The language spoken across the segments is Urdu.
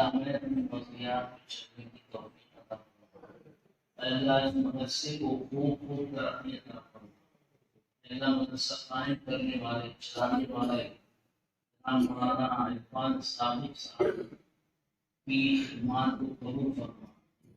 اللہ ہمیں اپنی فضیلات کو چھپنے کی توفیق عطا فرما۔ اللہ اس مدرسے کو خوب خوب کر اپنی طرف فرما۔ اللہ مدرسہ قائم کرنے والے چلانے والے مولانا عرفان صادق صاحب کی خدمات کو قبول فرما،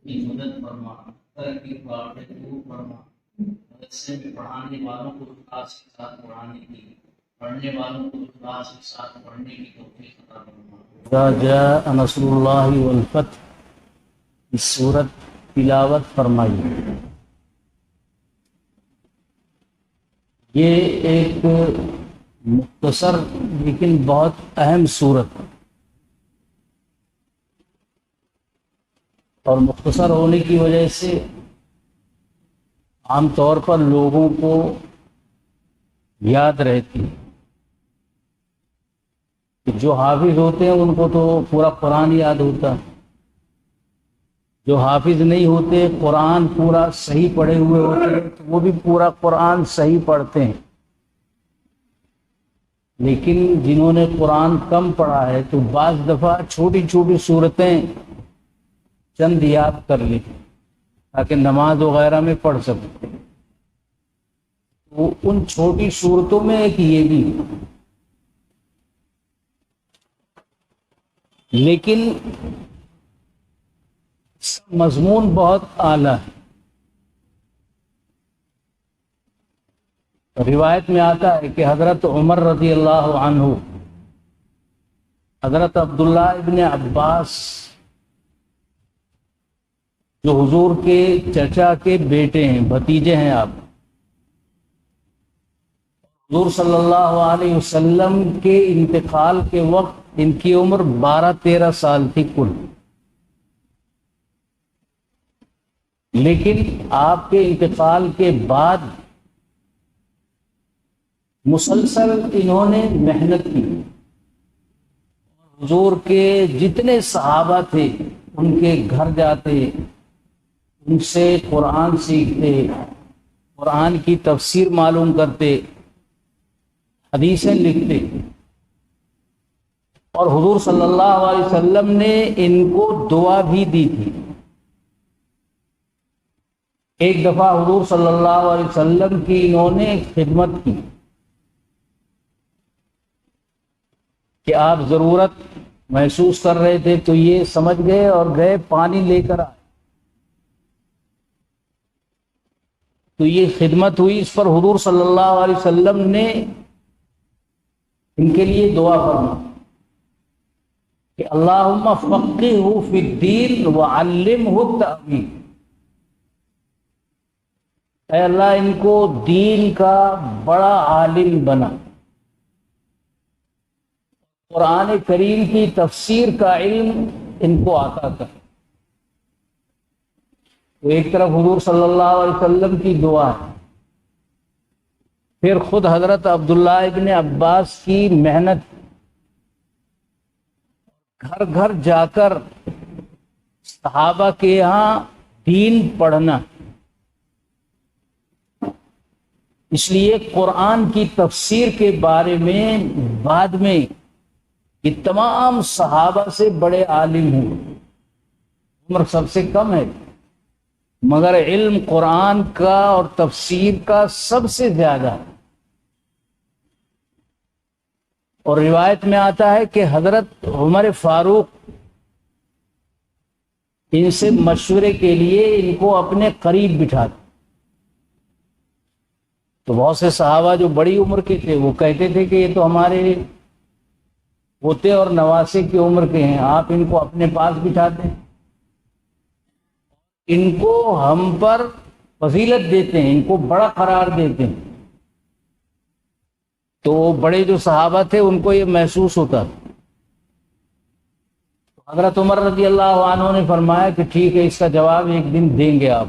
کی مدد فرما، ترقی کو آگے دور فرما۔ مدرسے میں پڑھانے والوں کو اخلاص کے ساتھ پڑھانے کی، پڑھنے والوں کو اخلاص کے ساتھ پڑھنے کی توفیق عطا فرما۔ اذا جاء نصر اللہ والفتح، اس سورت تلاوت فرمائی۔ یہ ایک مختصر لیکن بہت اہم سورت، اور مختصر ہونے کی وجہ سے عام طور پر لوگوں کو یاد رہتی ہے۔ جو حافظ ہوتے ہیں ان کو تو پورا قرآن یاد ہوتا ہے، جو حافظ نہیں ہوتے، قرآن پورا صحیح پڑھے ہوئے ہوتے ہیں تو وہ بھی پورا قرآن صحیح پڑھتے ہیں، لیکن جنہوں نے قرآن کم پڑھا ہے تو بعض دفعہ چھوٹی چھوٹی صورتیں چند یاد کر لی تاکہ نماز وغیرہ میں پڑھ سکیں۔ وہ ان چھوٹی صورتوں میں ایک یہ بھی، لیکن مضمون بہت اعلیٰ ہے۔ روایت میں آتا ہے کہ حضرت عمر رضی اللہ عنہ، حضرت عبداللہ ابن عباس جو حضور کے چچا کے بیٹے ہیں، بھتیجے ہیں آپ، حضور صلی اللہ علیہ وسلم کے انتقال کے وقت ان کی عمر 12-13 سال تھی کل، لیکن آپ کے انتقال کے بعد مسلسل انہوں نے محنت کی۔ حضور کے جتنے صحابہ تھے ان کے گھر جاتے، ان سے قرآن سیکھتے، قرآن کی تفسیر معلوم کرتے، حدیثیں لکھتے، اور حضور صلی اللہ علیہ وسلم نے ان کو دعا بھی دی تھی۔ ایک دفعہ حضور صلی اللہ علیہ وسلم کی انہوں نے خدمت کی کہ آپ ضرورت محسوس کر رہے تھے تو یہ سمجھ گئے اور گئے پانی لے کر آئے، تو یہ خدمت ہوئی۔ اس پر حضور صلی اللہ علیہ وسلم نے ان کے لیے دعا فرمائی کہ اللہم فقہہ فی الدین وعلمہ التأویل، اے اللہ ان کو دین کا بڑا عالم بنا، قرآن کریم کی تفسیر کا علم ان کو عطا کر۔ تو ایک طرف حضور صلی اللہ علیہ وسلم کی دعا ہے، پھر خود حضرت عبداللہ ابن عباس کی محنت، گھر گھر جا کر صحابہ کے یہاں دین پڑھنا۔ اس لیے قرآن کی تفسیر کے بارے میں بعد میں یہ تمام صحابہ سے بڑے عالم ہوں، عمر سب سے کم ہے مگر علم قرآن کا اور تفسیر کا سب سے زیادہ ہے۔ اور روایت میں آتا ہے کہ حضرت عمر فاروق ان سے مشورے کے لیے ان کو اپنے قریب بٹھاتے، تو بہت سے صحابہ جو بڑی عمر کے تھے وہ کہتے تھے کہ یہ تو ہمارے پوتے اور نواسے کی عمر کے ہیں، آپ ان کو اپنے پاس بٹھاتے ہیں، ان کو ہم پر فضیلت دیتے ہیں، ان کو بڑا قرار دیتے ہیں۔ تو بڑے جو صحابہ تھے ان کو یہ محسوس ہوتا تھا۔ حضرت عمر رضی اللہ عنہ نے فرمایا کہ ٹھیک ہے، اس کا جواب ایک دن دیں گے آپ۔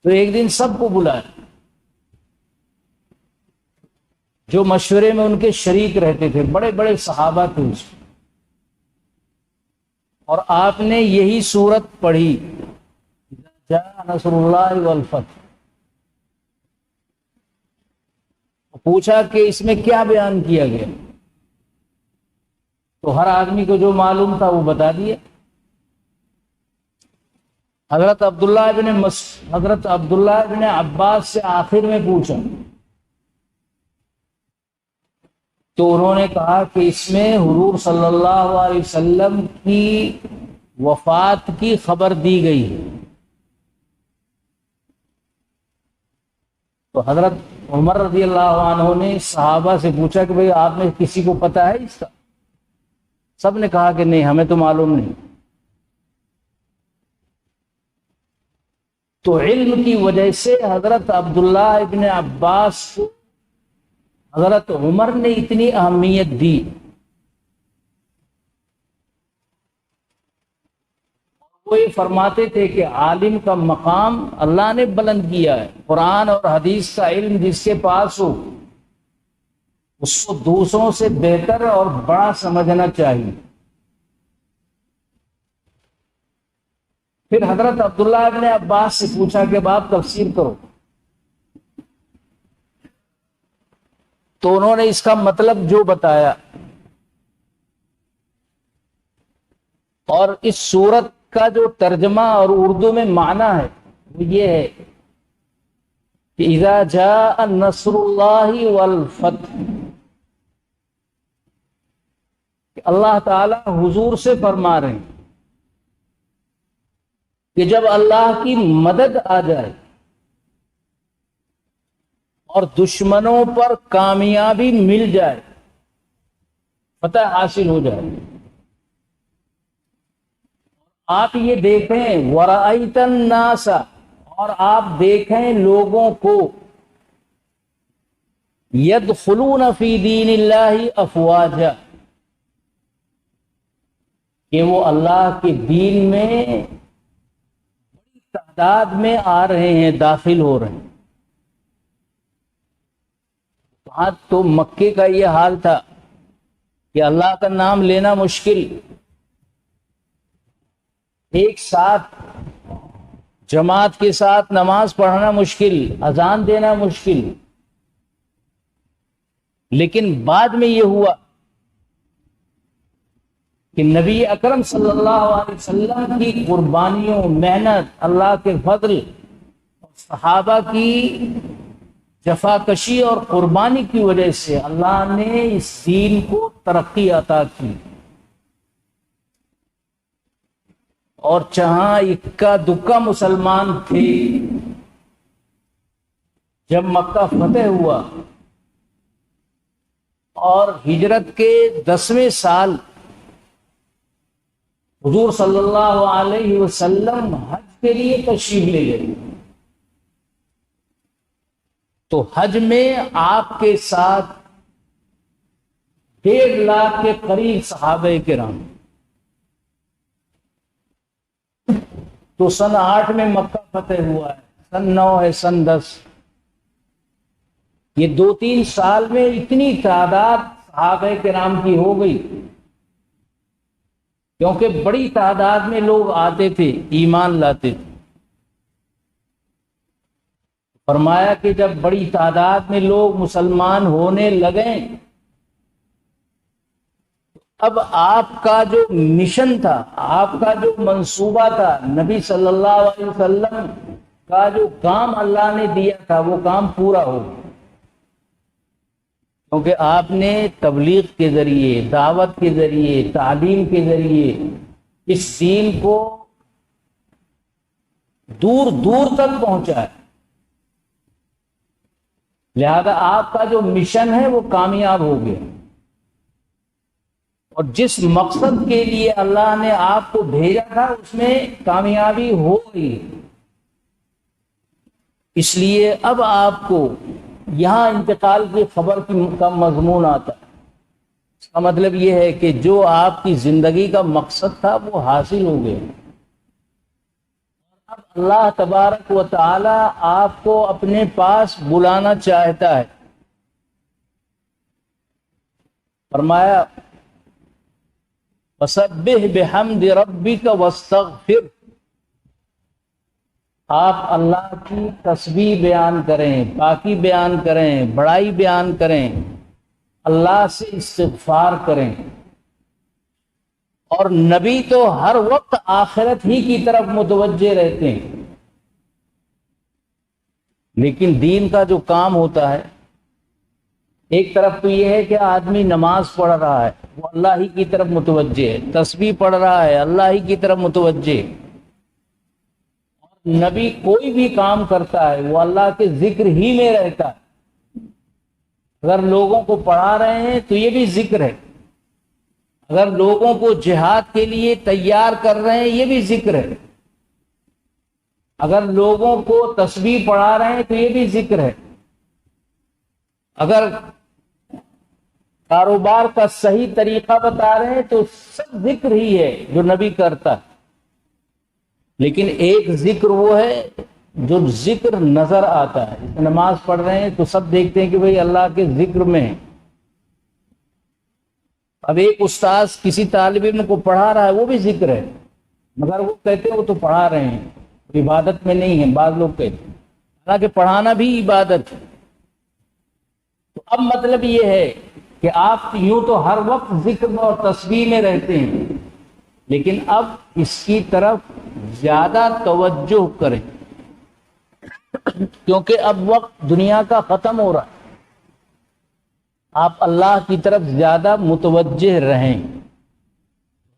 تو ایک دن سب کو بلایا، جو مشورے میں ان کے شریک رہتے تھے، بڑے بڑے صحابہ تھے اس میں، اور آپ نے یہی سورت پڑھی، جاء نصر اللہ والفتح۔ پوچھا کہ اس میں کیا بیان کیا گیا؟ تو ہر آدمی کو جو معلوم تھا وہ بتا دیا۔ حضرت عبداللہ ابن عباس سے آخر میں پوچھا تو انہوں نے کہا کہ اس میں حضور صلی اللہ علیہ وسلم کی وفات کی خبر دی گئی ہے۔ تو حضرت عمر رضی اللہ عنہ نے صحابہ سے پوچھا کہ بھئی آپ میں کسی کو پتہ ہے اس کا؟ سب نے کہا کہ نہیں، ہمیں تو معلوم نہیں۔ تو علم کی وجہ سے حضرت عبداللہ ابن عباس کو حضرت عمر نے اتنی اہمیت دی۔ وہ یہ فرماتے تھے کہ عالم کا مقام اللہ نے بلند کیا ہے۔ قرآن اور حدیث کا علم جس کے پاس ہو اس کو دوسروں سے بہتر اور بڑا سمجھنا چاہیے۔ پھر حضرت عبداللہ ابن عباس سے پوچھا کہ اب آپ تفسیر کرو، تو انہوں نے اس کا مطلب جو بتایا، اور اس سورت کا جو ترجمہ اور اردو میں معنی ہے وہ یہ ہے کہ اذا جاء نصر اللہ والفتح، کہ اللہ تعالی حضور سے فرما رہے ہیں کہ جب اللہ کی مدد آ جائے اور دشمنوں پر کامیابی مل جائے، فتح حاصل ہو جائے، آپ یہ دیکھیں وَرَأَيْتَ النَّاسَ، اور آپ دیکھیں لوگوں کو يَدْخُلُونَ فِي دِينِ اللَّهِ أَفْوَاجًا، کہ وہ اللہ کے دین میں بڑی تعداد میں آ رہے ہیں، داخل ہو رہے ہیں۔ وہاں تو مکے کا یہ حال تھا کہ اللہ کا نام لینا مشکل، ایک ساتھ جماعت کے ساتھ نماز پڑھنا مشکل، اذان دینا مشکل۔ لیکن بعد میں یہ ہوا کہ نبی اکرم صلی اللہ علیہ وسلم کی قربانیوں، محنت، اللہ کے فضل، صحابہ کی جفاکشی اور قربانی کی وجہ سے اللہ نے اس دین کو ترقی عطا کی، اور جہاں اکا دکا مسلمان تھے، جب مکہ فتح ہوا اور ہجرت کے 10ویں سال حضور صلی اللہ علیہ وسلم حج کے لیے تشریف لے گئے، تو حج میں آپ کے ساتھ 1.5 لاکھ کے قریب صحابہ کرام۔ تو سن 8 میں مکہ فتح ہوا ہے، سن 9 ہے، سن 10، یہ 2-3 سال میں اتنی تعداد صحابہ کرام کی ہو گئی، کیونکہ بڑی تعداد میں لوگ آتے تھے، ایمان لاتے تھے۔ فرمایا کہ جب بڑی تعداد میں لوگ مسلمان ہونے لگے، اب آپ کا جو مشن تھا، آپ کا جو منصوبہ تھا، نبی صلی اللہ علیہ وسلم کا جو کام اللہ نے دیا تھا وہ کام پورا ہو گیا، کیونکہ آپ نے تبلیغ کے ذریعے، دعوت کے ذریعے، تعلیم کے ذریعے اس دین کو دور دور تک پہنچایا، لہذا آپ کا جو مشن ہے وہ کامیاب ہو گیا، اور جس مقصد کے لیے اللہ نے آپ کو بھیجا تھا اس میں کامیابی ہو گئی۔ اس لیے اب آپ کو یہاں انتقال کی خبر کا مضمون آتا ہے۔ اس کا مطلب یہ ہے کہ جو آپ کی زندگی کا مقصد تھا وہ حاصل ہو گیا، اب اللہ تبارک و تعالی آپ کو اپنے پاس بلانا چاہتا ہے۔ فرمایا فَسَبِّحْ بِحَمْدِ رَبِّكَ وَاسْتَغْفِرْ، آپ اللہ کی تسبیح بیان کریں، پاکی بیان کریں، بڑائی بیان کریں، اللہ سے استغفار کریں۔ اور نبی تو ہر وقت آخرت ہی کی طرف متوجہ رہتے ہیں، لیکن دین کا جو کام ہوتا ہے، ایک طرف تو یہ ہے کہ آدمی نماز پڑھ رہا ہے وہ اللہ ہی کی طرف متوجہ ہے، تسبیح پڑھ رہا ہے اللہ ہی کی طرف متوجہ ہے، نبی کوئی بھی کام کرتا ہے وہ اللہ کے ذکر ہی میں رہتا ہے۔ اگر لوگوں کو پڑھا رہے ہیں تو یہ بھی ذکر ہے، اگر لوگوں کو جہاد کے لیے تیار کر رہے ہیں یہ بھی ذکر ہے، اگر لوگوں کو تسبیح پڑھا رہے ہیں تو یہ بھی ذکر ہے، اگر کاروبار کا صحیح طریقہ بتا رہے ہیں تو سب ذکر ہی ہے جو نبی کرتا ہے۔ لیکن ایک ذکر وہ ہے جو ذکر نظر آتا ہے، نماز پڑھ رہے ہیں تو سب دیکھتے ہیں کہ بھئی اللہ کے ذکر میں ہے۔ اب ایک استاذ کسی طالب علم کو پڑھا رہا ہے وہ بھی ذکر ہے، مگر وہ کہتے ہیں وہ تو پڑھا رہے ہیں، عبادت میں نہیں ہے، بعض لوگ کہتے ہیں، حالانکہ پڑھانا بھی عبادت ہے۔ تو اب مطلب یہ ہے کہ آپ یوں تو ہر وقت ذکر میں اور تسبیح میں رہتے ہیں، لیکن اب اس کی طرف زیادہ توجہ کریں، کیونکہ اب وقت دنیا کا ختم ہو رہا ہے، آپ اللہ کی طرف زیادہ متوجہ رہیں۔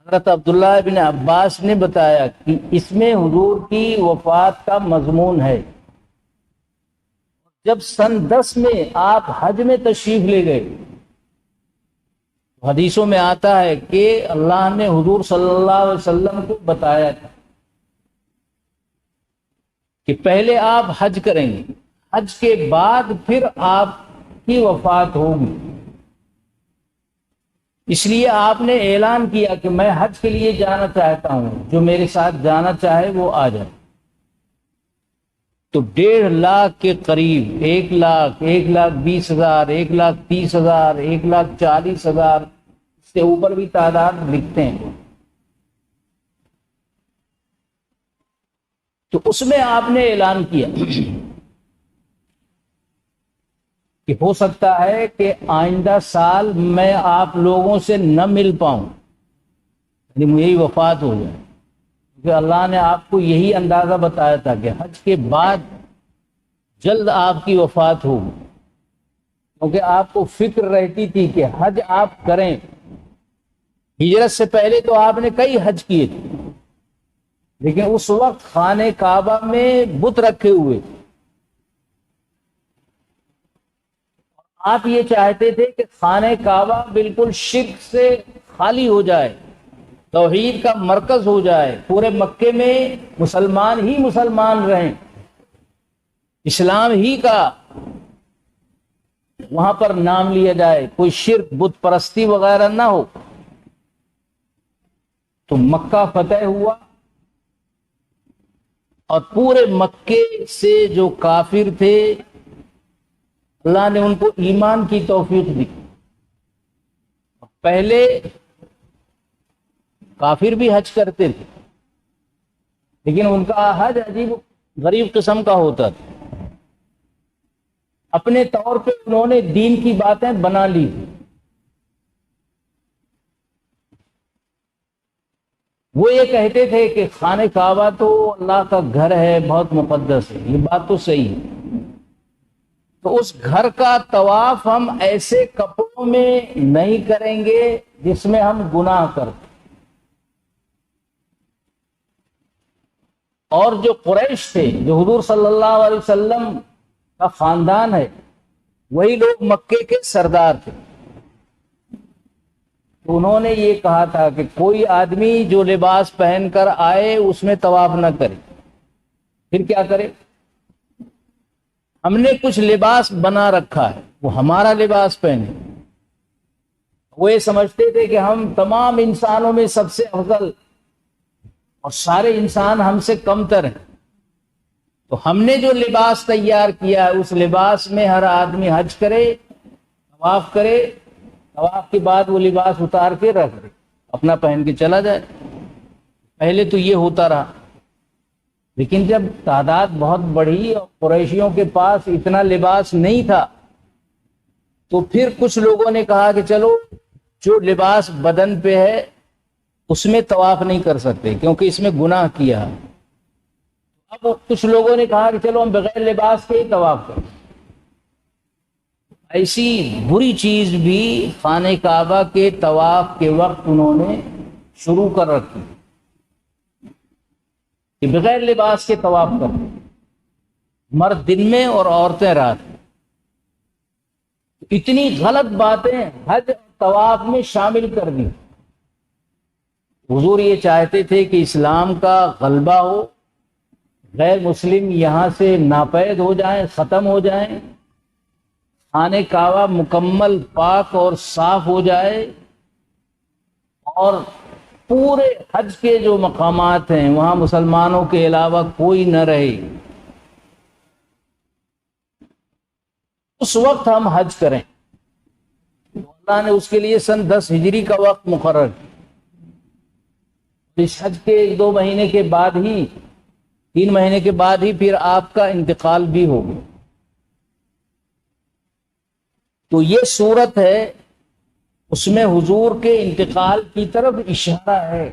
حضرت عبداللہ بن عباس نے بتایا کہ اس میں حضور کی وفات کا مضمون ہے۔ جب سن 10 میں آپ حج میں تشریف لے گئے، حدیثوں میں آتا ہے کہ اللہ نے حضور صلی اللہ علیہ وسلم کو بتایا تھا کہ پہلے آپ حج کریں گے، حج کے بعد پھر آپ کی وفات ہوگی، اس لیے آپ نے اعلان کیا کہ میں حج کے لیے جانا چاہتا ہوں، جو میرے ساتھ جانا چاہے وہ آ جائے۔ تو 1.5 لاکھ کے قریب، 1 لاکھ، 1,20,000، 1,30,000، 1,40,000، اس سے اوپر بھی تعداد لکھتے ہیں۔ تو اس میں آپ نے اعلان کیا کہ ہو سکتا ہے کہ آئندہ سال میں آپ لوگوں سے نہ مل پاؤں، یعنی میری وفات ہو جائے، کیونکہ اللہ نے آپ کو یہی اندازہ بتایا تھا کہ حج کے بعد جلد آپ کی وفات ہوگی، کیونکہ آپ کو فکر رہتی تھی کہ حج آپ کریں۔ ہجرت سے پہلے تو آپ نے کئی حج کیے تھے، لیکن اس وقت خانہ کعبہ میں بت رکھے ہوئے، آپ یہ چاہتے تھے کہ خانہ کعبہ بالکل شرک سے خالی ہو جائے، توحید کا مرکز ہو جائے، پورے مکے میں مسلمان ہی مسلمان رہیں، اسلام ہی کا وہاں پر نام لیا جائے، کوئی شرک بت پرستی وغیرہ نہ ہو۔ تو مکہ فتح ہوا اور پورے مکے سے جو کافر تھے اللہ نے ان کو ایمان کی توفیق دی۔ پہلے کافر بھی حج کرتے تھے، لیکن ان کا حج عجیب غریب قسم کا ہوتا تھا، اپنے طور پہ انہوں نے دین کی باتیں بنا لی۔ وہ یہ کہتے تھے کہ خانہ کعبہ تو اللہ کا گھر ہے، بہت مقدس ہے، یہ بات تو صحیح ہے، تو اس گھر کا طواف ہم ایسے کپڑوں میں نہیں کریں گے جس میں ہم گناہ کریں۔ اور جو قریش تھے، جو حضور صلی اللہ علیہ وسلم کا خاندان ہے، وہی لوگ مکے کے سردار تھے، تو انہوں نے یہ کہا تھا کہ کوئی آدمی جو لباس پہن کر آئے اس میں طواف نہ کرے۔ پھر کیا کرے؟ ہم نے کچھ لباس بنا رکھا ہے، وہ ہمارا لباس پہنے۔ وہ یہ سمجھتے تھے کہ ہم تمام انسانوں میں سب سے افضل اور سارے انسان ہم سے کمتر ہیں، تو ہم نے جو لباس تیار کیا ہے اس لباس میں ہر آدمی حج کرے، طواف کرے، طواف کے بعد وہ لباس اتار کے رکھ دے، اپنا پہن کے چلا جائے۔ پہلے تو یہ ہوتا رہا، لیکن جب تعداد بہت بڑھی اور قریشیوں کے پاس اتنا لباس نہیں تھا، تو پھر کچھ لوگوں نے کہا کہ چلو جو لباس بدن پہ ہے اس میں طواف نہیں کر سکتے کیونکہ اس میں گناہ کیا۔ اب کچھ لوگوں نے کہا کہ چلو ہم بغیر لباس کے ہی طواف کریں۔ ایسی بری چیز بھی خانہ کعبہ کے طواف کے وقت انہوں نے شروع کر رکھی کہ بغیر لباس کے طواف کریں، مرد دن میں اور عورتیں رات میں۔ اتنی غلط باتیں حج طواف میں شامل کر دی۔ حضور یہ چاہتے تھے کہ اسلام کا غلبہ ہو، غیر مسلم یہاں سے ناپید ہو جائیں، ختم ہو جائیں، خانہ کعبہ مکمل پاک اور صاف ہو جائے، اور پورے حج کے جو مقامات ہیں وہاں مسلمانوں کے علاوہ کوئی نہ رہے، اس وقت ہم حج کریں۔ اللہ نے اس کے لیے سن 10 ہجری کا وقت مقرر کیا۔ اس حج کے 1-2 مہینے کے بعد ہی، 3 مہینے کے بعد ہی پھر آپ کا انتقال بھی ہو گیا۔ تو یہ صورت ہے، اس میں حضور کے انتقال کی طرف اشارہ ہے،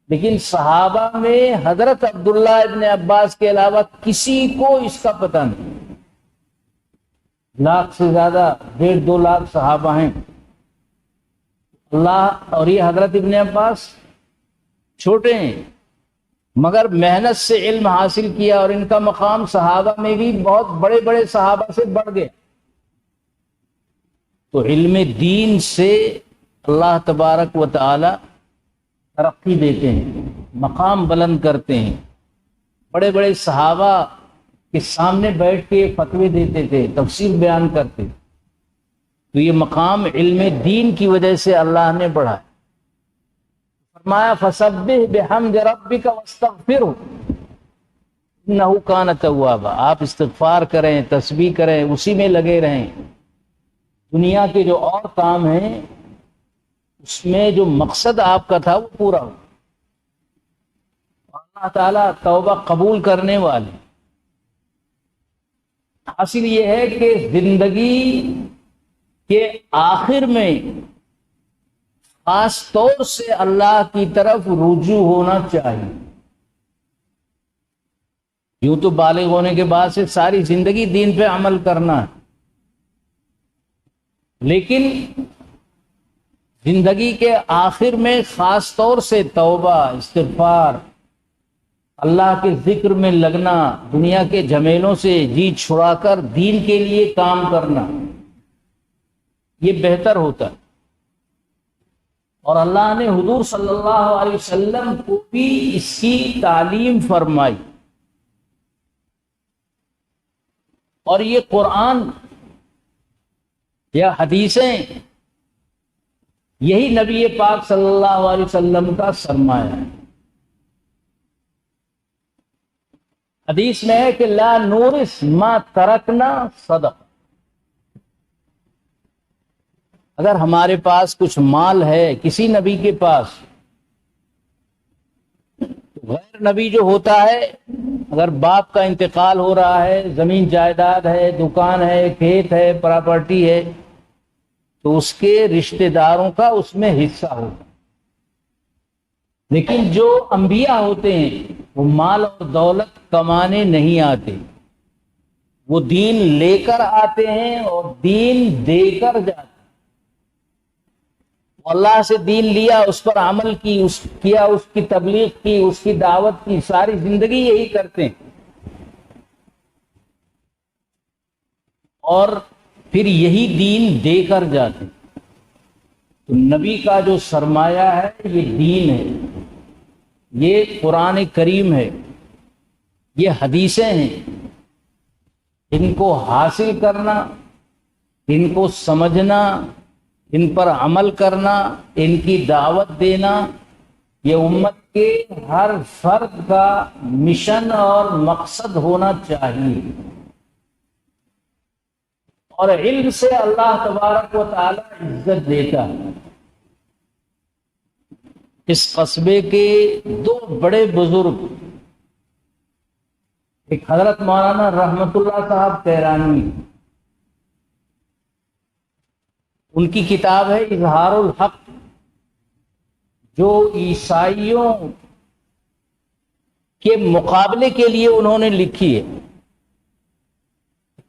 لیکن صحابہ میں حضرت عبداللہ ابن عباس کے علاوہ کسی کو اس کا پتہ نہیں۔ 1 لاکھ سے زیادہ، 1.5-2 لاکھ صحابہ ہیں۔ اللہ اور یہ حضرت ابن عباس چھوٹے ہیں مگر محنت سے علم حاصل کیا، اور ان کا مقام صحابہ میں بھی بہت بڑے بڑے صحابہ سے بڑھ گیا۔ تو علم دین سے اللہ تبارک و تعالی ترقی دیتے ہیں، مقام بلند کرتے ہیں۔ بڑے بڑے صحابہ کے سامنے بیٹھ کے فتوے دیتے تھے، تفسیر بیان کرتے تھے۔ تو یہ مقام علم دین کی وجہ سے اللہ نے بڑھایا۔ فرمایا فسبح بحمد ربک واستغفرہ انہ کان توابا، آپ استغفار کریں، تسبیح کریں، اسی میں لگے رہیں۔ دنیا کے جو اور کام ہیں اس میں جو مقصد آپ کا تھا وہ پورا ہو۔ اللہ تعالیٰ توبہ قبول کرنے والے۔ حاصل یہ ہے کہ زندگی کے آخر میں خاص طور سے اللہ کی طرف رجوع ہونا چاہیے۔ یوں تو بالغ ہونے کے بعد سے ساری زندگی دین پہ عمل کرنا ہے، لیکن زندگی کے آخر میں خاص طور سے توبہ، استغفار، اللہ کے ذکر میں لگنا، دنیا کے جھمیلوں سے جی چھڑا کر دین کے لیے کام کرنا، یہ بہتر ہوتا ہے۔ اور اللہ نے حضور صلی اللہ علیہ وسلم کو بھی اس کی تعلیم فرمائی، اور یہ قرآن یا حدیثیں یہی نبی پاک صلی اللہ علیہ وسلم کا سرمایہ ہے۔ حدیث میں ہے کہ لا نورث ما ترکنا صدقہ، اگر ہمارے پاس کچھ مال ہے کسی نبی کے پاس، تو غیر نبی جو ہوتا ہے، اگر باپ کا انتقال ہو رہا ہے، زمین جائیداد ہے، دکان ہے، کھیت ہے، پراپرٹی ہے، تو اس کے رشتہ داروں کا اس میں حصہ ہوگا۔ لیکن جو انبیاء ہوتے ہیں وہ مال اور دولت کمانے نہیں آتے، وہ دین لے کر آتے ہیں اور دین دے کر جاتے ہیں۔ اللہ سے دین لیا، اس پر عمل کیا، اس کی تبلیغ کی، اس کی دعوت کی، ساری زندگی یہی کرتے ہیں، اور پھر یہی دین دے کر جاتے ہیں۔ تو نبی کا جو سرمایہ ہے یہ دین ہے، یہ قرآن کریم ہے، یہ حدیثیں ہیں۔ ان کو حاصل کرنا، ان کو سمجھنا، ان پر عمل کرنا، ان کی دعوت دینا، یہ امت کے ہر فرد کا مشن اور مقصد ہونا چاہیے۔ اور علم سے اللہ تبارک و تعالی عزت دیتا ہے۔ اس قصبے کے 2 بڑے بزرگ، ایک حضرت مولانا رحمت اللہ صاحب تہرانوی، ان کی کتاب ہے اظہار الحق، جو عیسائیوں کے مقابلے کے لیے انہوں نے لکھی ہے.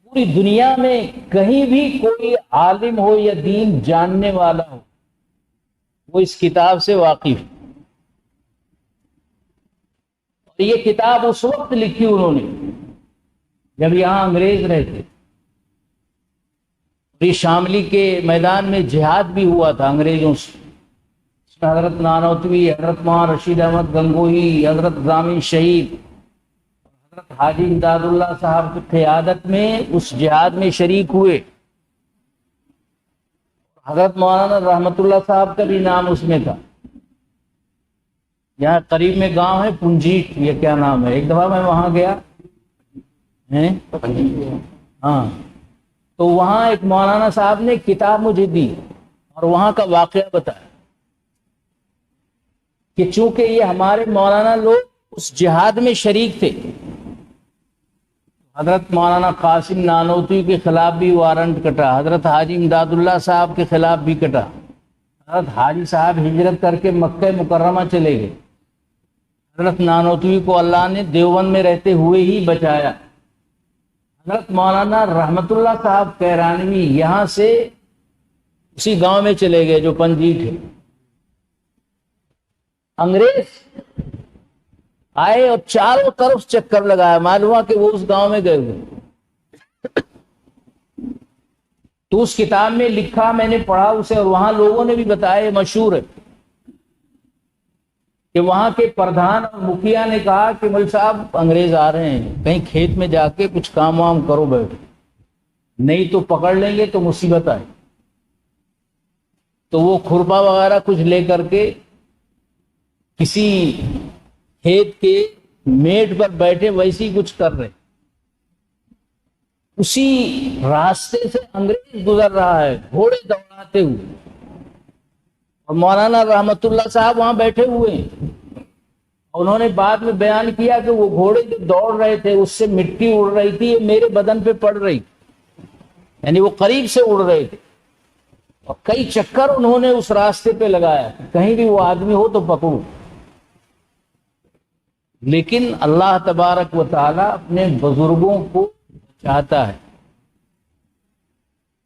پوری دنیا میں کہیں بھی کوئی عالم ہو یا دین جاننے والا ہو وہ اس کتاب سے واقف ہے. اور یہ کتاب اس وقت لکھی انہوں نے جب یہاں انگریز رہتے. یہ شاملی کے میدان میں جہاد بھی ہوا تھا انگریزوں سے. اس میں حضرت نانوتوی، حضرت مولانا رشید احمد گنگوہی، حضرت غامی شہید، حضرت حاجی امداد اللہ صاحب کی قیادت میں اس جہاد میں شریک ہوئے. حضرت مولانا رحمت اللہ صاحب کا بھی نام اس میں تھا. یہاں قریب میں گاؤں ہے پنجیٹ، یہ کیا نام ہے، ایک دفعہ میں وہاں گیا ہاں، تو وہاں ایک مولانا صاحب نے کتاب مجھے دی اور وہاں کا واقعہ بتایا کہ چونکہ یہ ہمارے مولانا لوگ اس جہاد میں شریک تھے، حضرت مولانا قاسم نانوتوی کے خلاف بھی وارنٹ کٹا، حضرت حاجی امداد اللہ صاحب کے خلاف بھی کٹا. حضرت حاجی صاحب ہجرت کر کے مکہ مکرمہ چلے گئے. حضرت نانوتوی کو اللہ نے دیوبند میں رہتے ہوئے ہی بچایا. حضرت مولانا رحمت اللہ صاحب کیرانوی یہاں سے اسی گاؤں میں چلے گئے جو پنجیٹ ہے. انگریز آئے اور چاروں طرف چکر لگایا، معلوم ہوا کہ وہ اس گاؤں میں گئے ہوئے. تو اس کتاب میں لکھا، میں نے پڑھا اسے، اور وہاں لوگوں نے بھی بتایا، یہ مشہور ہے کہ وہاں کے پردھان اور مکھیا نے کہا کہ مول صاحب انگریز آ رہے ہیں، کہیں کھیت میں جا کے کچھ کام وام کرو بیٹھو، نہیں تو پکڑ لیں گے تو مصیبت آئے. تو وہ کھرپا وغیرہ کچھ لے کر کے کسی کھیت کے میٹ پر بیٹھے ویسے ہی کچھ کر رہے. اسی راستے سے انگریز گزر رہا ہے گھوڑے دوڑاتے ہوئے، اور مولانا رحمت اللہ صاحب وہاں بیٹھے ہوئے ہیں. انہوں نے بعد میں بیان کیا کہ وہ گھوڑے جو دوڑ رہے تھے اس سے مٹی اڑ رہی تھی، یہ میرے بدن پہ پڑ رہی تھی، یعنی وہ قریب سے اڑ رہے تھے. اور کئی چکر انہوں نے اس راستے پہ لگایا کہیں بھی وہ آدمی ہو تو پکڑو. لیکن اللہ تبارک و تعالی اپنے بزرگوں کو چاہتا ہے.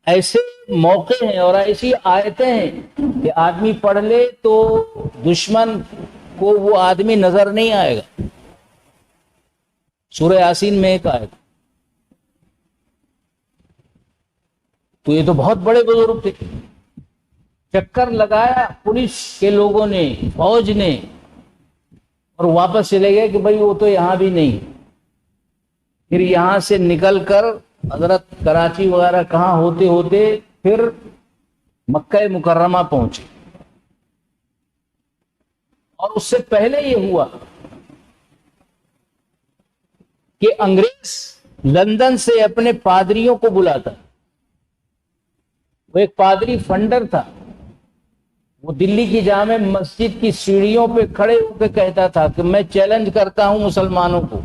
ایسے موقع ہیں اور ایسی آیتیں ہیں کہ آدمی پڑھ لے تو دشمن کو وہ آدمی نظر نہیں آئے گا. سورہ یاسین میں ایک آیت. تو یہ تو بہت بڑے بزرگ تھے. چکر لگایا پولیس کے لوگوں نے، فوج نے، اور واپس چلے گئے کہ بھائی وہ تو یہاں بھی نہیں. پھر یہاں سے نکل کر حضرت کراچی وغیرہ کہاں ہوتے ہوتے پھر مکہ مکرمہ پہنچے. اور اس سے پہلے یہ ہوا کہ انگریز لندن سے اپنے پادریوں کو بلاتا. وہ ایک پادری فنڈر تھا، وہ دلی کی جامع مسجد کی سیڑھیوں پہ کھڑے ہو کے کہتا تھا کہ میں چیلنج کرتا ہوں مسلمانوں کو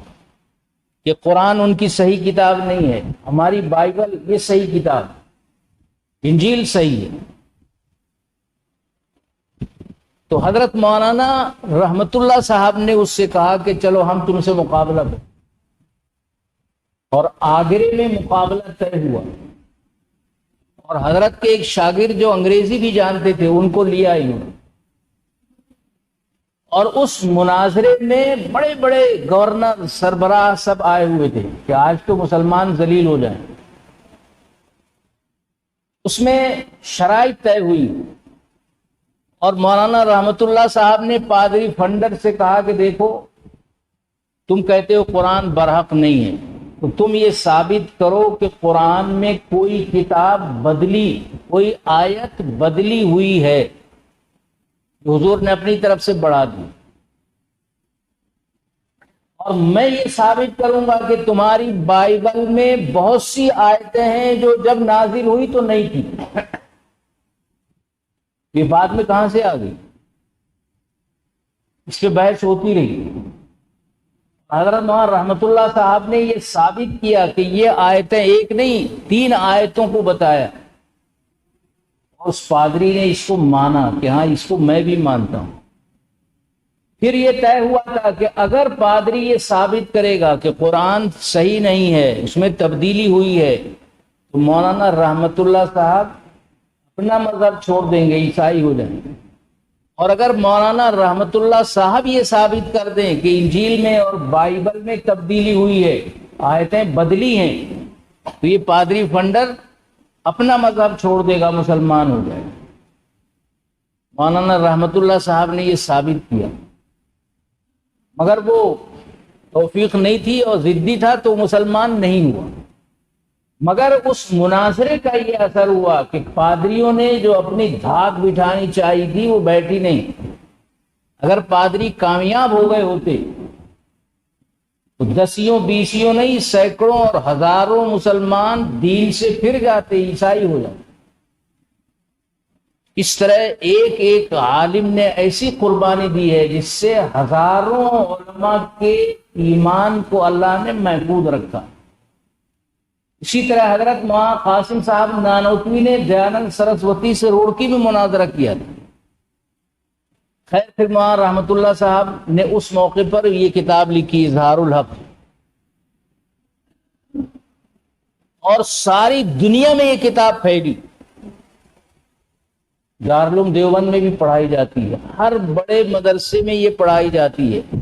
کہ قرآن ان کی صحیح کتاب نہیں ہے، ہماری بائبل یہ صحیح کتاب، انجیل صحیح ہے. تو حضرت مولانا رحمت اللہ صاحب نے اس سے کہا کہ چلو ہم تم سے مقابلہ کریں. اور آگرے میں مقابلہ طے ہوا. اور حضرت کے ایک شاگرد جو انگریزی بھی جانتے تھے ان کو لیا انہوں نے. اور اس مناظرے میں بڑے بڑے گورنر، سربراہ سب آئے ہوئے تھے کہ آج تو مسلمان ذلیل ہو جائیں. اس میں شرائط طے ہوئی اور مولانا رحمت اللہ صاحب نے پادری فنڈر سے کہا کہ دیکھو تم کہتے ہو قرآن برحق نہیں ہے، تو تم یہ ثابت کرو کہ قرآن میں کوئی کتاب بدلی، کوئی آیت بدلی ہوئی ہے جو حضور نے اپنی طرف سے بڑھا دی. اور میں یہ ثابت کروں گا کہ تمہاری بائبل میں بہت سی آیتیں ہیں جو جب نازل ہوئی تو نہیں تھی. یہ بعد میں کہاں سے آ گئی؟ اس پہ بحث ہوتی رہی. حضرت مولانا رحمت اللہ صاحب نے یہ ثابت کیا کہ یہ آیتیں ایک نہیں 3 آیتوں کو بتایا. اور اس پادری نے اس کو مانا کہ ہاں اس کو میں بھی مانتا ہوں. پھر یہ طے ہوا تھا کہ اگر پادری یہ ثابت کرے گا کہ قرآن صحیح نہیں ہے، اس میں تبدیلی ہوئی ہے، تو مولانا رحمت اللہ صاحب اپنا مذہب چھوڑ دیں گے، عیسائی ہو جائیں گے۔ اور اگر مولانا رحمت اللہ صاحب یہ ثابت کر دیں کہ انجیل میں اور بائبل میں تبدیلی ہوئی ہے، آیتیں بدلی ہیں، تو یہ پادری فنڈر اپنا مذہب چھوڑ دے گا، مسلمان ہو جائے گا۔ مولانا رحمت اللہ صاحب نے یہ ثابت کیا، مگر وہ توفیق نہیں تھی اور ضدی تھا تو مسلمان نہیں ہوا۔ مگر اس مناظرے کا یہ اثر ہوا کہ پادریوں نے جو اپنی دھاک بٹھانی چاہیے تھی وہ بیٹھی نہیں۔ اگر پادری کامیاب ہو گئے ہوتے تو دسیوں بیسیوں نہیں، سینکڑوں اور ہزاروں مسلمان دین سے پھر جاتے، عیسائی ہو جاتے۔ اس طرح ایک ایک عالم نے ایسی قربانی دی ہے جس سے ہزاروں علماء کے ایمان کو اللہ نے محفوظ رکھا۔ اسی طرح حضرت مولانا قاسم صاحب نانوتوی نے دیانند سرسوتی سے روڑکی میں مناظرہ کیا تھا۔ خیر پھر مولانا رحمت اللہ صاحب نے اس موقع پر یہ کتاب لکھی، اظہار الحق، اور ساری دنیا میں یہ کتاب پھیلی۔ دارالعلوم دیوبند میں بھی پڑھائی جاتی ہے، ہر بڑے مدرسے میں یہ پڑھائی جاتی ہے۔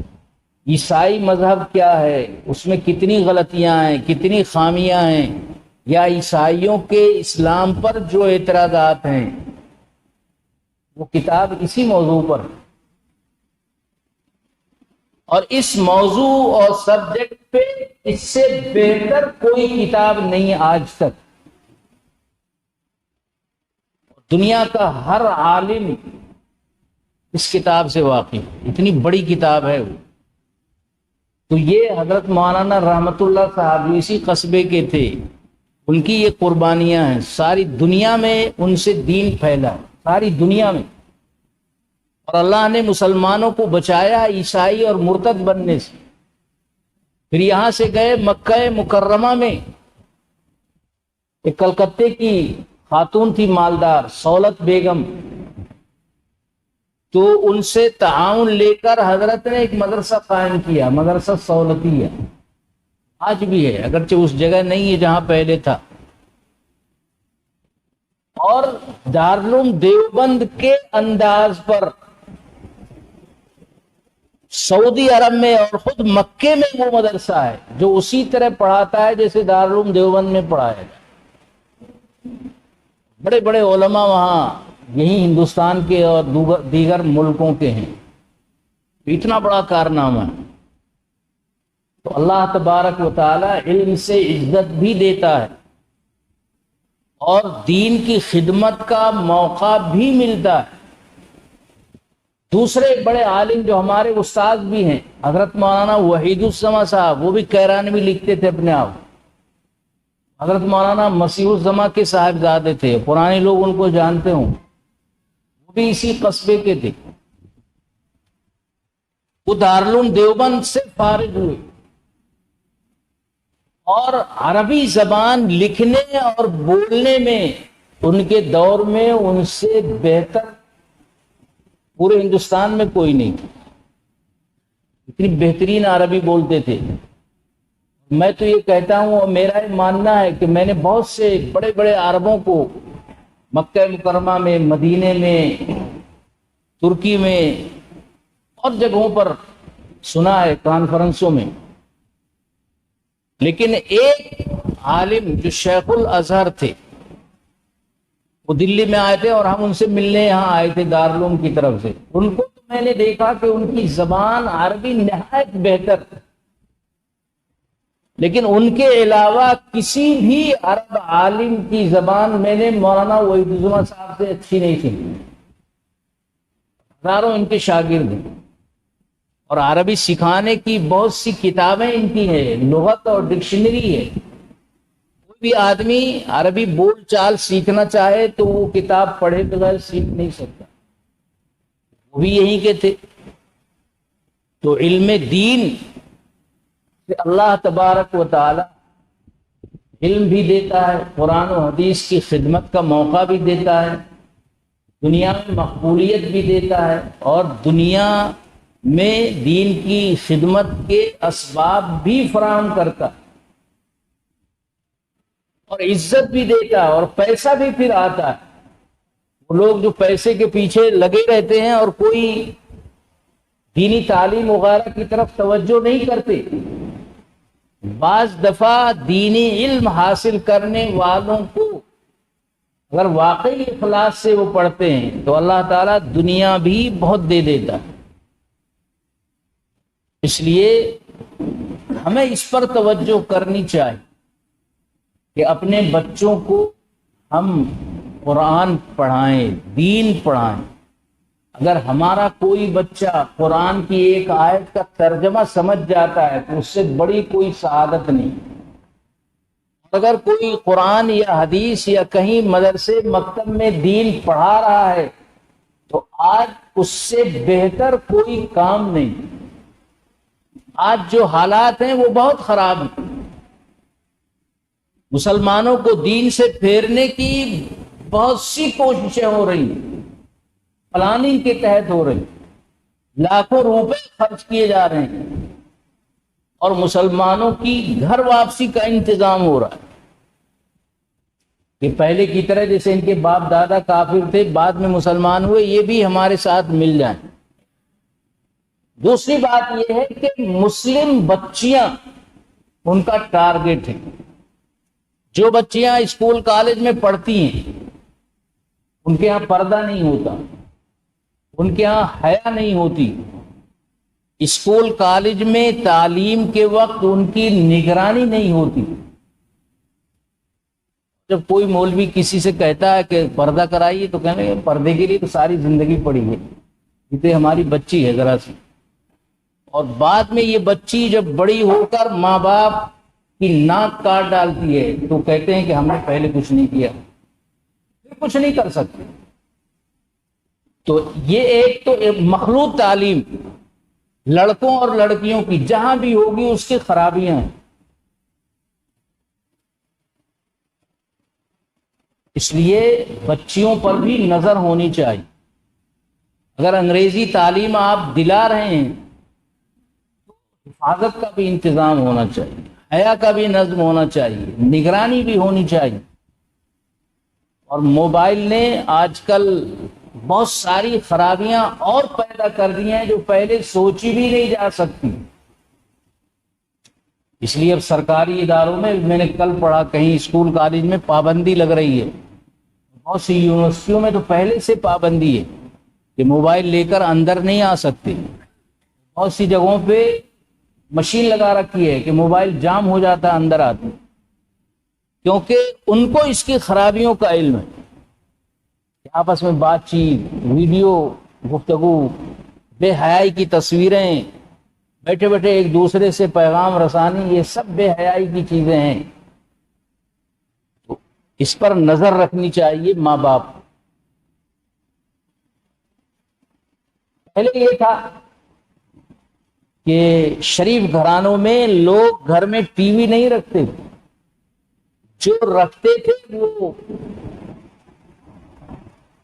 عیسائی مذہب کیا ہے، اس میں کتنی غلطیاں ہیں، کتنی خامیاں ہیں، یا عیسائیوں کے اسلام پر جو اعتراضات ہیں، وہ کتاب اسی موضوع پر ہے۔ اور اس موضوع اور سبجیکٹ پہ اس سے بہتر کوئی کتاب نہیں آج تک۔ دنیا کا ہر عالم اس کتاب سے واقف، اتنی بڑی کتاب ہے وہ۔ تو یہ حضرت مولانا رحمت اللہ صاحب جو اسی قصبے کے تھے، ان کی یہ قربانیاں ہیں، ساری دنیا میں ان سے دین پھیلا، ساری دنیا میں۔ اور اللہ نے مسلمانوں کو بچایا عیسائی اور مرتد بننے سے۔ پھر یہاں سے گئے مکہ مکرمہ میں، ایک کلکتے کی خاتون تھی مالدار، سولت بیگم، تو ان سے تعاون لے کر حضرت نے ایک مدرسہ قائم کیا، مدرسہ سولتیہ، آج بھی ہے، اگرچہ اس جگہ نہیں ہے جہاں پہلے تھا۔ اور دارالعلوم دیوبند کے انداز پر سعودی عرب میں اور خود مکے میں وہ مدرسہ ہے جو اسی طرح پڑھاتا ہے جیسے دارالعلوم دیوبند میں پڑھایا جائے۔ بڑے بڑے علماء وہاں یہی ہندوستان کے اور دیگر ملکوں کے ہیں۔ اتنا بڑا کارنامہ ہے۔ تو اللہ تبارک و تعالی علم سے عزت بھی دیتا ہے اور دین کی خدمت کا موقع بھی ملتا ہے۔ دوسرے بڑے عالم جو ہمارے استاد بھی ہیں، حضرت مولانا وحید الزماں صاحب، وہ بھی کیرانوی لکھتے تھے اپنے آپ۔ حضرت مولانا مسیح الزماں کے صاحبزادے تھے، پرانے لوگ ان کو جانتے ہوں، وہ بھی اسی قصبے کے تھے۔ وہ دارالعلوم دیوبند سے فارغ ہوئے اور عربی زبان لکھنے اور بولنے میں ان کے دور میں ان سے بہتر پورے ہندوستان میں کوئی نہیں تھا۔ اتنی بہترین عربی بولتے تھے۔ میں تو یہ کہتا ہوں اور میرا یہ ماننا ہے کہ میں نے بہت سے بڑے بڑے عربوں کو مکہ مکرمہ میں، مدینے میں، ترکی میں اور جگہوں پر سنا ہے، کانفرنسوں میں۔ لیکن ایک عالم جو شیخ الازہر تھے، وہ دلی میں آئے تھے اور ہم ان سے ملنے یہاں آئے تھے دارالعلوم کی طرف سے۔ ان کو تو میں نے دیکھا کہ ان کی زبان عربی نہایت بہتر، لیکن ان کے علاوہ کسی بھی عرب عالم کی زبان میں نے مولانا وحید الزماں صاحب سے اچھی نہیں سنی۔ ہزاروں ان کے شاگرد ہیں اور عربی سکھانے کی بہت سی کتابیں ان کی ہیں، لغت اور ڈکشنری ہے۔ کوئی بھی آدمی عربی بول چال سیکھنا چاہے تو وہ کتاب پڑھے بغیر سیکھ نہیں سکتا۔ وہ بھی یہیں کے تھے۔ تو علم دین سے اللہ تبارک و تعالی علم بھی دیتا ہے، قرآن و حدیث کی خدمت کا موقع بھی دیتا ہے، دنیا میں مقبولیت بھی دیتا ہے، اور دنیا میں دین کی خدمت کے اسباب بھی فراہم کرتا اور عزت بھی دیتا اور پیسہ بھی پھر آتا ہے۔ وہ لوگ جو پیسے کے پیچھے لگے رہتے ہیں اور کوئی دینی تعلیم وغیرہ کی طرف توجہ نہیں کرتے، بعض دفعہ دینی علم حاصل کرنے والوں کو اگر واقعی اخلاص سے وہ پڑھتے ہیں تو اللہ تعالیٰ دنیا بھی بہت دے دیتا ہے۔ اس لیے ہمیں اس پر توجہ کرنی چاہیے کہ اپنے بچوں کو ہم قرآن پڑھائیں، دین پڑھائیں۔ اگر ہمارا کوئی بچہ قرآن کی ایک آیت کا ترجمہ سمجھ جاتا ہے تو اس سے بڑی کوئی سعادت نہیں۔ اگر کوئی قرآن یا حدیث یا کہیں مدرسے مکتب میں دین پڑھا رہا ہے تو آج اس سے بہتر کوئی کام نہیں۔ آج جو حالات ہیں وہ بہت خراب ہیں، مسلمانوں کو دین سے پھیرنے کی بہت سی کوششیں ہو رہی ہیں، پلاننگ کے تحت ہو رہی ہیں، لاکھوں روپے خرچ کیے جا رہے ہیں اور مسلمانوں کی گھر واپسی کا انتظام ہو رہا ہے کہ پہلے کی طرح جیسے ان کے باپ دادا کافر تھے بعد میں مسلمان ہوئے، یہ بھی ہمارے ساتھ مل جائیں۔ دوسری بات یہ ہے کہ مسلم بچیاں ان کا ٹارگٹ ہے۔ جو بچیاں اسکول کالج میں پڑھتی ہیں ان کے ہاں پردہ نہیں ہوتا، ان کے ہاں حیا نہیں ہوتی، اسکول کالج میں تعلیم کے وقت ان کی نگرانی نہیں ہوتی۔ جب کوئی مولوی کسی سے کہتا ہے کہ پردہ کرائیے تو کہنے پردے کے لیے تو ساری زندگی پڑی ہے، یہ تو ہماری بچی ہے ذرا سی۔ اور بعد میں یہ بچی جب بڑی ہو کر ماں باپ کی ناک کاٹ ڈالتی ہے تو کہتے ہیں کہ ہم نے پہلے کچھ نہیں کیا، پھر کچھ نہیں کر سکتے۔ تو یہ ایک تو ایک مخلوط تعلیم لڑکوں اور لڑکیوں کی جہاں بھی ہوگی اس کی خرابیاں ہیں۔ اس لیے بچیوں پر بھی نظر ہونی چاہیے۔ اگر انگریزی تعلیم آپ دلا رہے ہیں تو حفاظت کا بھی انتظام ہونا چاہیے، حیا کا بھی نظم ہونا چاہیے، نگرانی بھی ہونی چاہیے۔ اور موبائل نے آج کل بہت ساری خرابیاں اور پیدا کر دی ہیں جو پہلے سوچی بھی نہیں جا سکتی۔ اس لیے اب سرکاری اداروں میں نے کل پڑھا کہیں اسکول کالج میں پابندی لگ رہی ہے، بہت سی یونیورسٹیوں میں تو پہلے سے پابندی ہے کہ موبائل لے کر اندر نہیں آ سکتے۔ بہت سی جگہوں پہ مشین لگا رکھی ہے کہ موبائل جام ہو جاتا ہے اندر آتے، کیونکہ ان کو اس کی خرابیوں کا علم ہے۔ آپس میں بات چیت، ویڈیو گفتگو، بے حیائی کی تصویریں، بیٹھے بیٹھے ایک دوسرے سے پیغام رسانی، یہ سب بے حیائی کی چیزیں ہیں۔ تو اس پر نظر رکھنی چاہیے ماں باپ۔ پہلے یہ تھا کہ شریف گھرانوں میں لوگ گھر میں ٹی وی نہیں رکھتے، جو رکھتے تھے وہ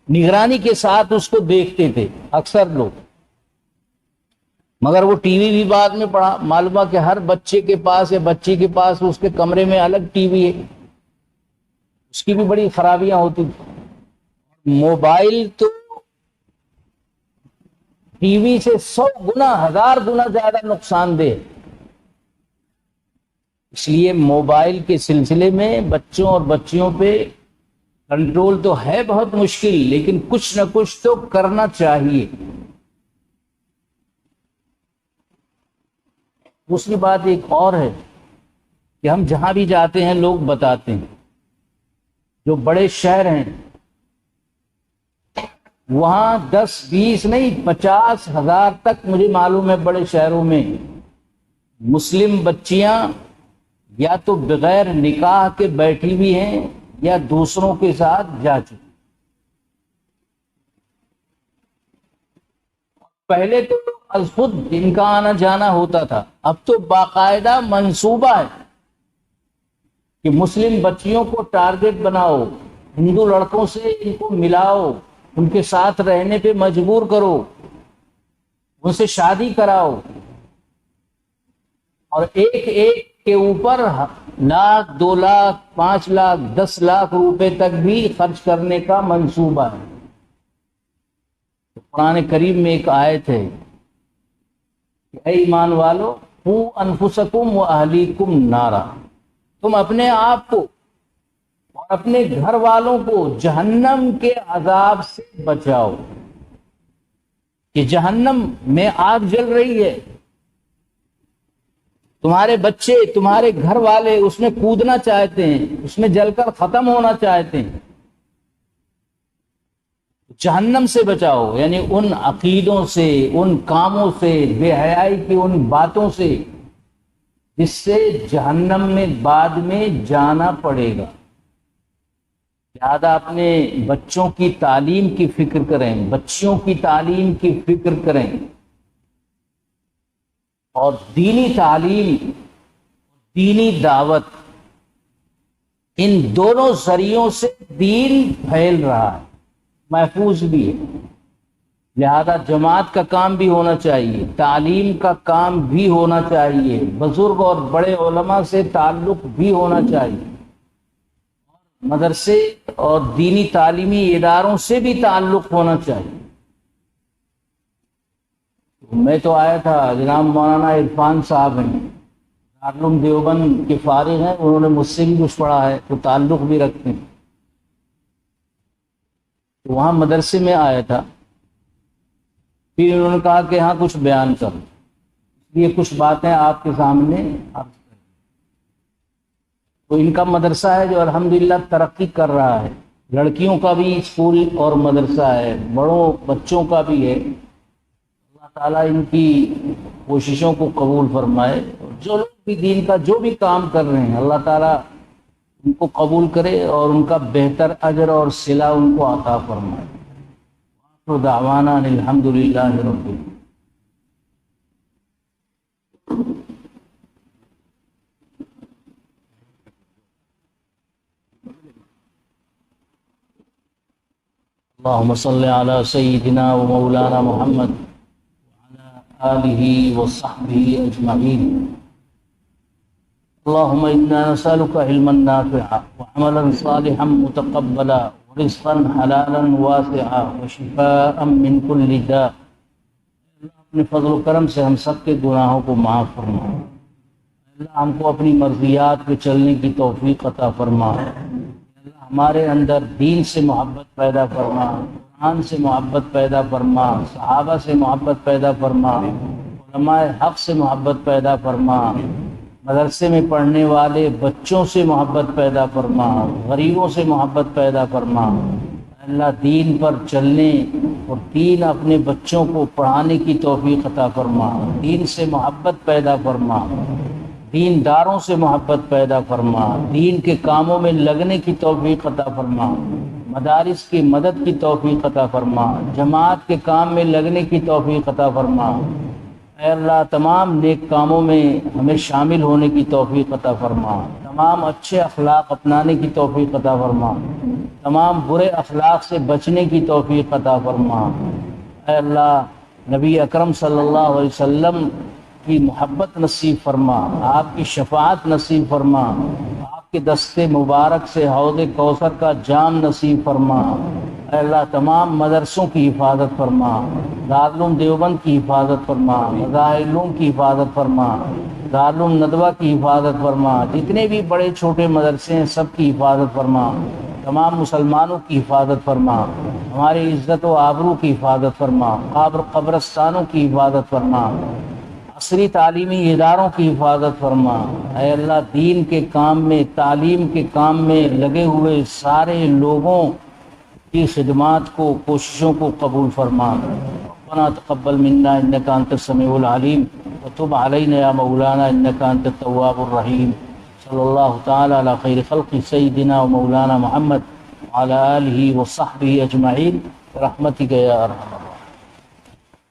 نگرانی کے ساتھ اس کو دیکھتے تھے اکثر لوگ، مگر وہ ٹی وی بھی بعد میں پڑا معلوم کہ ہر بچے کے پاس یا بچی کے پاس اس کے کمرے میں الگ ٹی وی ہے، اس کی بھی بڑی خرابیاں ہوتی۔ موبائل تو ٹی وی سے 100 گنا 1000 گنا زیادہ نقصان دہ، اس لیے موبائل کے سلسلے میں بچوں اور بچیوں پہ کنٹرول تو ہے بہت مشکل، لیکن کچھ نہ کچھ تو کرنا چاہیے۔ دوسری بات ایک اور ہے کہ ہم جہاں بھی جاتے ہیں لوگ بتاتے ہیں، جو بڑے شہر ہیں وہاں 10 20 نہیں 50 ہزار تک مجھے معلوم ہے بڑے شہروں میں مسلم بچیاں یا تو بغیر نکاح کے بیٹھی ہوئی ہیں یا دوسروں کے ساتھ جا چکی۔ پہلے تو از خود ان کا آنا جانا ہوتا تھا، اب تو باقاعدہ منصوبہ ہے کہ مسلم بچیوں کو ٹارگٹ بناؤ، ہندو لڑکوں سے ان کو ملاؤ، ان کے ساتھ رہنے پہ مجبور کرو، ان سے شادی کراؤ، اور ایک ایک کے اوپر 1,00,000 2,00,000 5,00,000 10,00,000 روپے تک بھی خرچ کرنے کا منصوبہ ہے۔ قرآن کریم میں ایک آیت ہے کہ اے ایمان والو قوا انفسکم و اہلیکم نارا، تم اپنے آپ کو اور اپنے گھر والوں کو جہنم کے عذاب سے بچاؤ، کہ جہنم میں آگ جل رہی ہے، تمہارے بچے تمہارے گھر والے اس میں کودنا چاہتے ہیں، اس میں جل کر ختم ہونا چاہتے ہیں، جہنم سے بچاؤ، یعنی ان عقیدوں سے، ان کاموں سے، بے حیائی کی ان باتوں سے جس سے جہنم میں بعد میں جانا پڑے گا۔ لہذا اپنے بچوں کی تعلیم کی فکر کریں، بچیوں کی تعلیم کی فکر کریں، اور دینی تعلیم، دینی دعوت، ان دونوں ذریعوں سے دین پھیل رہا ہے، محفوظ بھی ہے۔ لہذا جماعت کا کام بھی ہونا چاہیے، تعلیم کا کام بھی ہونا چاہیے، بزرگ اور بڑے علماء سے تعلق بھی ہونا چاہیے، مدرسے اور دینی تعلیمی اداروں سے بھی تعلق ہونا چاہیے۔ میں تو آیا تھا، جناب مولانا عرفان صاحب ہیں، دارالعلوم دیوبند کے فارغ ہیں، انہوں نے مجھ سے بھی کچھ پڑھا ہے تو تعلق بھی رکھتے ہیں، تو وہاں مدرسے میں آیا تھا، پھر انہوں نے کہا کہ ہاں کچھ بیان کرو، یہ کچھ باتیں آپ کے سامنے عرض کریں۔ تو ان کا مدرسہ ہے جو الحمدللہ ترقی کر رہا ہے، لڑکیوں کا بھی اسکول اور مدرسہ ہے، بڑوں بچوں کا بھی ہے۔ اللہ تعالیٰ ان کی کوششوں کو قبول فرمائے، اور جو لوگ بھی دین کا جو بھی کام کر رہے ہیں اللہ تعالیٰ ان کو قبول کرے اور ان کا بہتر اجر اور صلہ ان کو عطا فرمائے۔ دعوانا الحمدللہ رب العالمین۔ اللہم صلی علی سیدنا و مولانا محمد وعلی آلہ وصحبہ اجمعین۔ اللہم انا نسألک علما نافعا وعملا صالحا متقبلا ورزقا حلالا واسعا وشفاء من کل داء۔ اپنے فضل و کرم سے ہم سب کے گناہوں کو معاف فرما، اللہ ہم کو اپنی مرضیات پہ چلنے کی توفیق عطا فرما، اللہ ہمارے اندر دین سے محبت پیدا فرما، قرآن سے محبت پیدا فرما، صحابہ سے محبت پیدا فرما، علماء حق سے محبت پیدا فرما، مدرسے میں پڑھنے والے بچوں سے محبت پیدا فرما، غریبوں سے محبت پیدا فرما، اللہ دین پر چلنے اور دین اپنے بچوں کو پڑھانے کی توفیق عطا فرما، دین سے محبت پیدا فرما، دین داروں سے محبت پیدا فرما، دین کے کاموں میں لگنے کی توفیق عطا فرما، مدارس کی مدد کی توفیق عطا فرما، جماعت کے کام میں لگنے کی توفیق عطا فرما۔ اے اللہ تمام نیک کاموں میں ہمیں شامل ہونے کی توفیق عطا فرما، تمام اچھے اخلاق اپنانے کی توفیق عطا فرما، تمام برے اخلاق سے بچنے کی توفیق عطا فرما۔ اے اللہ نبی اکرم صلی اللہ علیہ وسلم کی محبت نصیب فرما، آپ کی شفاعت نصیب فرما، آپ کے دست مبارک سے حوض کوثر کا جام نصیب فرما۔ اے اللہ تمام مدرسوں کی حفاظت فرما، دارالعلوم دیوبند کی حفاظت فرما، مظاہر علوم کی حفاظت فرما، دارالعلوم ندوہ کی حفاظت فرما، جتنے بھی بڑے چھوٹے مدرسے ہیں سب کی حفاظت فرما، تمام مسلمانوں کی حفاظت فرما، ہماری عزت و آبرو کی حفاظت فرما، قبرستانوں کی حفاظت فرما، عصری تعلیمی اداروں کی حفاظت فرما۔ اے اللہ دین کے کام میں، تعلیم کے کام میں لگے ہوئے سارے لوگوں کی خدمات کو، کوششوں کو قبول فرما۔ ربنا تقبل منا انک انت السمیع العلیم وتب علینا یا مولانا انک انت التواب الرحیم۔ صلی اللہ تعالی علی خیر خلق سیدنا و مولانا محمد وعلی آلہ وصحبہ اجمعین برحمتک یا ارحم۔